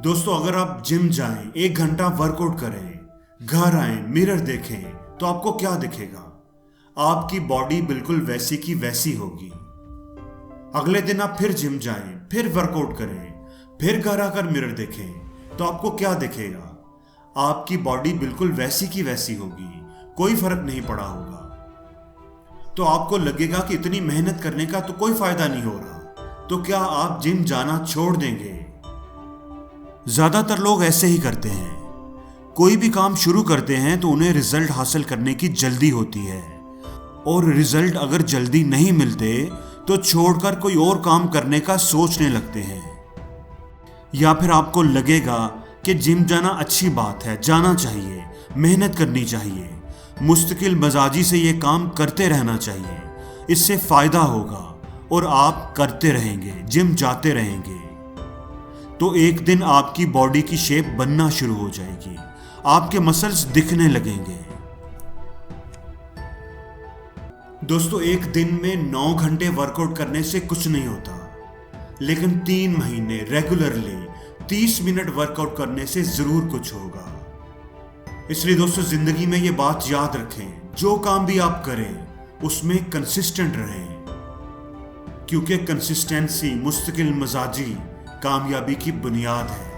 दोस्तों, अगर आप जिम जाएं, 1 घंटा वर्कआउट करें, घर आए, मिरर देखें, तो आपको क्या दिखेगा? आपकी बॉडी बिल्कुल वैसी की वैसी होगी। अगले दिन आप फिर जिम जाएं, फिर वर्कआउट करें, फिर घर आकर मिरर देखें, तो आपको क्या दिखेगा? आपकी बॉडी बिल्कुल वैसी की वैसी होगी, कोई फर्क नहीं पड़ा होगा। तो आपको लगेगा कि इतनी मेहनत करने का तो कोई फायदा नहीं हो रहा, तो क्या आप जिम जाना छोड़ देंगे? ज्यादातर लोग ऐसे ही करते हैं। कोई भी काम शुरू करते हैं तो उन्हें रिजल्ट हासिल करने की जल्दी होती है, और रिजल्ट अगर जल्दी नहीं मिलते तो छोड़कर कोई और काम करने का सोचने लगते हैं। या फिर आपको लगेगा कि जिम जाना अच्छी बात है, जाना चाहिए, मेहनत करनी चाहिए, मुस्तकिल मजाजी से ये काम करते रहना चाहिए, इससे फायदा होगा, और आप करते रहेंगे, जिम जाते रहेंगे, तो एक दिन आपकी बॉडी की शेप बनना शुरू हो जाएगी, आपके मसल्स दिखने लगेंगे। दोस्तों, एक दिन में 9 घंटे वर्कआउट करने से कुछ नहीं होता, लेकिन 3 महीने रेगुलरली 30 मिनट वर्कआउट करने से जरूर कुछ होगा। इसलिए दोस्तों, जिंदगी में ये बात याद रखें, जो काम भी आप करें उसमें कंसिस्टेंट रहें, क्योंकि कंसिस्टेंसी मुस्तकिल मजाजी कामयाबी की बुनियाद है।